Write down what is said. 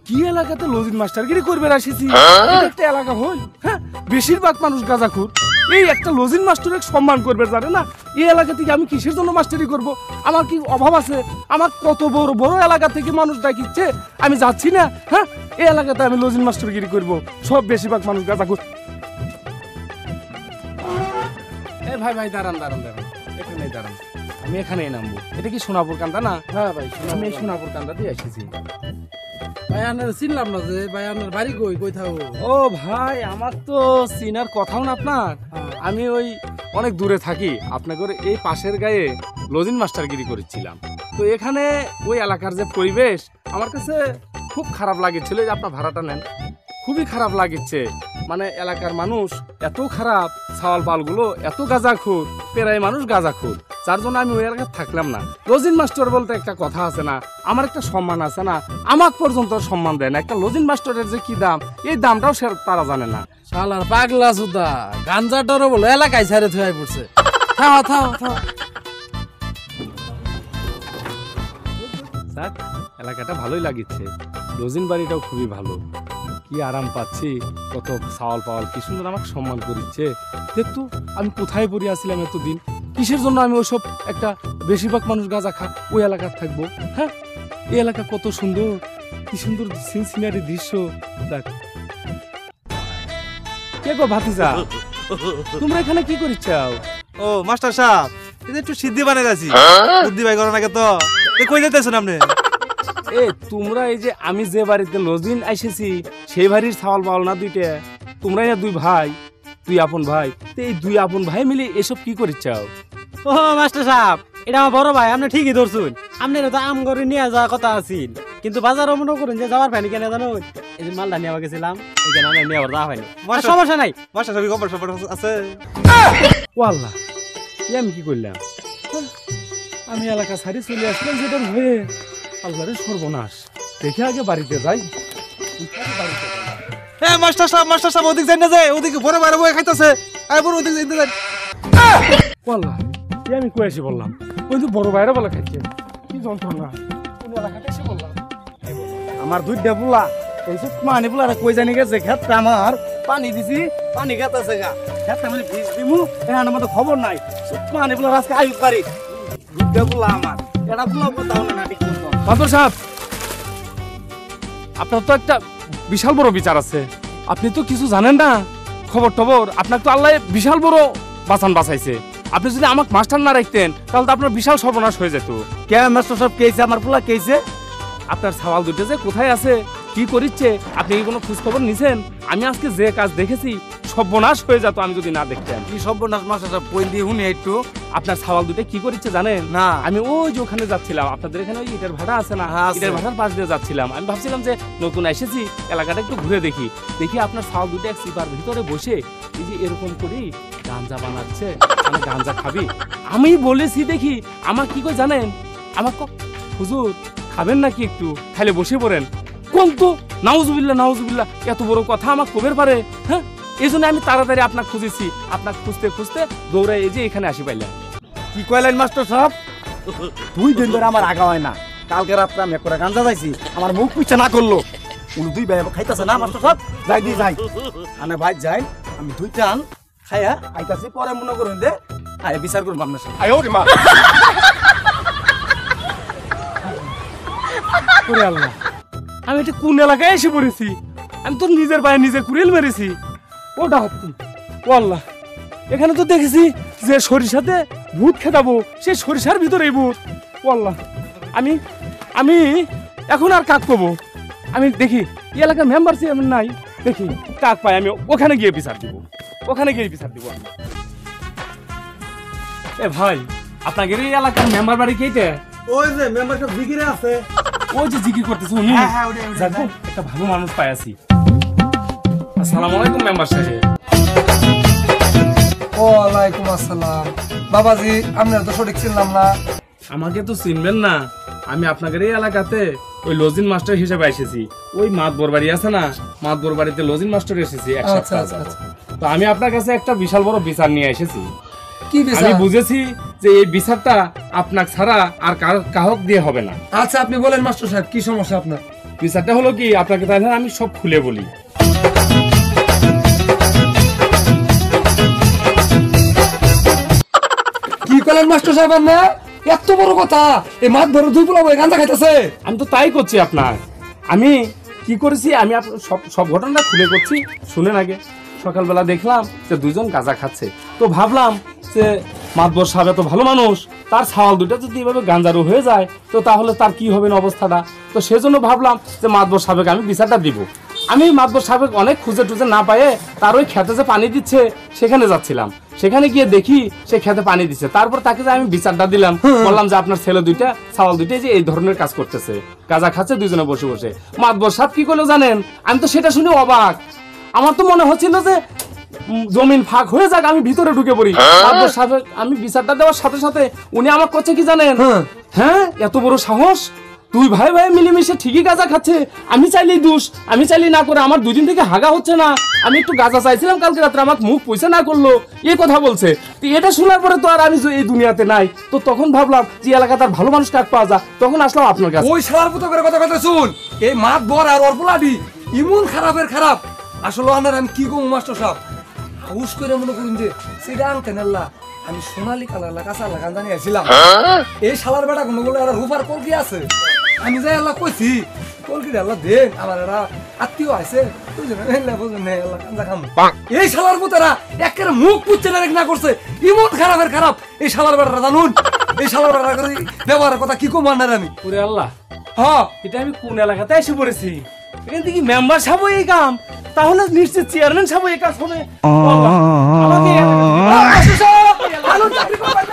কি এলাকাতে লজিন মাস্টারগিরি করবে আসিছি? একটা এলাকা হই, হ্যাঁ, বেশিরভাগ মানুষ গাঁজাখোর। এই একটা লজিন মাস্টারের সম্মান করবে জানে না? এই এলাকা থেকে আমি কিসের জন্য মাস্টারি করব? আমার কি অভাব আছে? আমার কত বড় বড় এলাকা থেকে মানুষ ডাকিচ্ছে, আমি যাচ্ছি না? হ্যাঁ, এই এলাকাতে আমি লজিন মাস্টারগিরি করব? সব বেশিরভাগ মানুষ গাঁজাখোর। এই ভাই ভাই দাঁড়ান দাঁড়ান দাঁড়ান, এখানেই দাঁড়ান, আমি এখানেই নামবো। এটা কি সোনাপুর কান্দা না? হ্যাঁ ভাই, আমি সোনাপুর কান্দা দিয়ে এসেছি। ভাই আপনার চিনলাম না যে, ভাই আপনার বাড়ি কই থাকো? ও ভাই, আমার তো চিনার কথাও না আপনার। আমি ওই অনেক দূরে থাকি, আপনাদের এই পাশের গায়ে লজিন মাস্টারগিরি করেছিলাম। তো এখানে ওই এলাকার যে পরিবেশ আমার কাছে খুব খারাপ লাগেছিল। যে আপনার ভাড়াটা নেন, খুবই খারাপ লাগছে। মানে এলাকার মানুষ এত খারাপ, ছাওয়াল পালগুলো এত গাঁজাখোর, প্রায় মানুষ গাঁজাখোর, যার জন্য আমি ওই এলাকায় থাকলাম না। লজিন মাস্টার বলতে একটা কথা আছে না, আমার একটা সম্মান আছে না, আমার পর্যন্ত সম্মান দেয় না। একটা লজিন মাস্টারের যে কি দাম, এই দামটাও সে তারা জানে না। শালার পাগলা সুদা, গাঞ্জাটারও বলে এলাকায় ছেড়ে থুয়ে পড়ছে। থাও থাও থাও। স্যার, এলাকাটা ভালোই লাগিচ্ছে, লজিন বাড়িটাও খুবই ভালো, কি আরাম পাচ্ছি, কত সাওয়াল পাওয়াল কি সুন্দর আমাকে সম্মান করিচ্ছে। দেখতো আমি কোথায় পড়ে আসছিলাম এতদিন, কিসের জন্য আমি ওসব একটা বেশিরভাগ মানুষ গাঁজা খা ওই এলাকার থাকবো? হ্যাঁ, এই এলাকা কত সুন্দর, কি সুন্দর সিনারি দৃশ্য। দেখ কে গো ভাতিজা, তোমরা এখানে কি করিচ্ছাও? ও মাস্টার সাহেব, এটা একটু সিদ্ধি বানাই আছি, বুদ্ধি ভাই করো নাকি তো? কই যেতেছেন আপনি? এ তোমরা এই যে আমি যে বাড়িতে লজিন আইসেছি সেই বাড়ির ছাওয়াল পাওয়াল না দুইটা? তোমরাই না দুই ভাই, দুই আপন ভাই, তো এই দুই আপন ভাই মিলে এসব কি করিচ্ছাও? ও মাস্টার সাহেব, এটা আমার বড় ভাই, আপনি ঠিকই ধরছুন। আপনার তো আম করে নিয়ে যাওয়ার কথা আছিল, কিন্তু বাজারও মনে করুন যে যাওয়ার পাইনি। কেন জানো, এই যে মালদা নিয়ে গেছিলাম, এখানে আমরা নিয়ে যাওয়া হয়নি। সমস্যা নাই, মাস্টার সাহেব খবর সবর আছে? ওয়াল্লাহ, আমি কি করলাম? আমি এলাকা ছাড়ি চলে আসলাম যেটা হয়ে, আল্লাহরে সর্বনাশ। দেখে আগে বাড়িতে যাই। হ্যাঁ মাস্টার সাহেব ওদিক যাই না, যায় ওদিকে বড় বড় বই খাইতেছে, আর বড় ওদিক যাইতে যান। ওয়াল্লাহ, আমি কই আসি বললাম, ওই যে বড় বাইরে বলে খাইছে, কি যন্ত্রণা। কোন এলাকাতে এসে বললাম আমার দুইটা পোলা, এইসব পানি পোলারা কই জানি গেছে, খেতটা আমার পানি দিছি, পানি খেতেছে গা, খেতটা মানে ভিজ দিমু, এখানে মতো খবর নাই। পানি পোলার আজকে আয়ু পারি, দুইটা পোলা আমার, এটা পোলা কোথাও না ঠিক মতো। মাদর সাহেব, আপনার তো একটা বিশাল বড় বিচার আছে, আপনি তো কিছু জানেন না খবর টবর। আপনাকে তো আল্লাহ বিশাল বড় বাঁচাইছে। আপনি যদি আমাকে মাস্টার না রাখতেন তাহলে তো আপনার বিশাল সর্বনাশ হয়ে যেত। কে মাস্টার সব কেছে, আমার পোলা কেছে? আপনার ছাওয়াল দুটো যে কোথায় আছে, কি করিচ্ছে, আপনি কি কোনো খোঁজ খবর নিছেন? আমি আজকে যে কাজ দেখেছি সর্বনাশ হয়ে যেত আমি যদি না দেখতাম। কি সর্বনাশ মাস্টার সব কই দিয়ে শুনি একটু। আপনার ছাওয়াল দুটো কি করিচ্ছে জানেন? না। আমি ওই যে ওখানে যাচ্ছিলাম, আপনাদের এখানে ওই ইটের ভাড়া আছে না, ইটের ভাড়ার পাশ দিয়ে যাচ্ছিলাম। আমি ভাবছিলাম যে নতুন এসেছি, এলাকাটা একটু ঘুরে দেখি। আপনার ছাওয়াল দুটো এক সিপার ভিতরে বসে এই যে এরকম করি গাঞ্জা বানাচ্ছে, মানে গাঞ্জা খাবি। আমি বলেছি দেখি, আমার কি করে জানেন, আমার হুজুর খাবেন নাকি একটু, খাইলে বসে পড়েন। কোন তো নাউজুবিল্লাহ নাউজুবিল্লাহ, এত বড় কথা আমার কবের পারে? হ্যাঁ, এই জন্য আমি তাড়াতাড়ি আপনাকে খুঁজেছি, আপনাকে খুঁজতে খুঁজতে দৌড়াই এই যে এখানে আসি পাইলাম। কি কইলেন মাস্টার সাহেব? 2 দিন ধরে আমার আগা হয় না, কালকে রাত্রে আমি একটা গাঞ্জা যাইছি, আমার মুখ পিছা না করলো। উনি 2 ভাই খাইতেছে না মাস্টার সাহেব, যাই দি যাই আনে ভাই যাই, আমি 2 টান খাইয়া আইতাছি, পরে মনে করুন দে আয় বিচার করুন আপনার সাথে। আয় ওরে মা, ওরে আল্লাহ, আমি এটা কোন এলাকায় এসে পড়েছি? আমি তো নিজের পায়ে নিজে কুড়িল মেরেছি। ওটা হত্যি, ও আল্লাহ, এখানে তো দেখেছি যে সরিষাতে ভূত খেতাবো, সে সরিষার ভিতরে ভূত। ও আল্লাহ, আমি আমি এখন আর কাক পাবো? আমি দেখি এই এলাকার মেম্বার চেয়ারম্যান নাই, দেখি কাক পাই, আমি ওখানে গিয়ে বিচার দিব, ওখানে গিয়ে বিচার দিব। এ ভাই, আপনাকে এই এলাকার মেম্বার বাড়ি কেটে? ওই যে মেম্বার সব জিকিরে আছে, ওই যে জিকির করতেছে উনি। যাক, একটা ভালো মানুষ পাই আছি। আসসালামু আলাইকুম মেম্বার সাহেব। ওয়ালাইকুম আসসালাম। বাবাজি, আপনার তো সঠিক চিনলাম না। আমাকে তো চিনবেন না, আমি আপনাদের এই এলাকাতে ওই লজিন মাস্টার হিসেবে এসেছি। ওই মাতবর বাড়ি আছে না, মাতবর বাড়িতে লজিন মাস্টার এসেছি এক সপ্তাহ যাবত। তো আমি আপনার কাছে একটা বিশাল বড় বিচার নিয়ে এসেছি। কি বিচার? আমি বুঝেছি যে এই বিচারটা আপনার ছাড়া আর কাহক দিয়ে হবে না। আচ্ছা, আপনি বলেন মাস্টার সাহেব, কি সমস্যা আপনার? বিচারটা হলো কি, আপনাকে তাহলে আমি সব খুলে বলি। কি করলেন মাস্টার সাহেব না এত বড় কথা, এই মাছ ধরে দুই পোলা বই গাঁজা খাইতেছে। আমি তো তাই করছি আপনার। আমি কি করেছি, আমি সব সব ঘটনাটা খুলে করছি, শুনেন আগে। সকালবেলা দেখলাম যে দুজন গাঁজা খাচ্ছে, তো ভাবলাম যে মাতবর সাহেব তো ভালো মানুষ, তার ছাওয়াল দুটো যদি এভাবে গাঁজারও হয়ে যায় তো তাহলে তার কি হবে না অবস্থাটা। তো সেজন্য ভাবলাম যে মাতবর সাহেবকে আমি বিচারটা দিব। আমি মাতবর সাহেব অনেক খুঁজে টুজে না পায়ে তার ওই খেতে যে পানি দিচ্ছে সেখানে যাচ্ছিলাম, সেখানে গিয়ে দেখি সে খেতে পানি দিচ্ছে। তারপর তাকে যে আমি বিচারটা দিলাম, বললাম যে আপনার ছেলে দুইটা ছাওয়াল দুইটাই যে এই ধরনের কাজ করতেছে, গাঁজা খাচ্ছে দুইজনে বসে বসে। মাতবর সাহেব কি করলো জানেন, আমি তো সেটা শুনে অবাক। আমার তো মনে হচ্ছিল যে জমিন ফাঁক হয়ে যাক, আমি ভিতরে ঢুকে পড়ি। মাতবর সাহেব আমি বিচারটা দেওয়ার সাথে সাথে উনি আমার করছে কি জানেন, হ্যাঁ এত বড় সাহস, তুই ভাই ভাই মিলেমিশে ঠিকই গাঁজা খাচ্ছে, আমি চাইলেই দোষ, আমি চাইলেই না করে, আমার দুদিন থেকে হাগা হচ্ছে না, আমি একটু গাঁজা চাইছিলাম কালকে রাত্রে, আমার মুখ পয়সা না করলো, এই কথা বলছে। তো এটা শোনার পরে তো আর আমি এই দুনিয়াতে নাই। তো তখন ভাবলাম যে এলাকা তার ভালো মানুষ কাক পাওয়া যায়, তখন আসলাম আপনার কাছে। ওই শালার পুতো করে কথা কথা শুন, এই মাছ বর আর ওর পোলাডি ইমন খারাপের খারাপ। আসলে আনার আমি কি কম মাস্টার সাহেব, হাউস করে মনে করুন যে সেটা আনতেন আল্লাহ, আমি সোনালি কালার কাঁচা লাগান জানি আসছিলাম। এই শালার বেটা কোনো বলে একটা রূপার কলকি আছে, আমি যাই আল্লাহ কইছি কলকিটা আল্লাহ দেন, আমার একটা আত্মীয় আছে এই শালার পুতেরা একেবারে মুখ পুচ্ছে না করছে, ইমন খারাপের খারাপ এই শালার বেটারা জানুন। এই শালার বেটা ব্যবহারের কথা কি কম আনার আমি। ওরে আল্লাহ, হ্যাঁ এটা আমি কোন এলাকাতে এসে পড়েছি, এখান থেকে মেম্বার সাহেব এই কাম, তাহলে নিশ্চিত চেয়ারম্যান সাহেব এই কাজ হবে। আমাকে মাস্টার সাহেব, আলুর চাকরি করবেন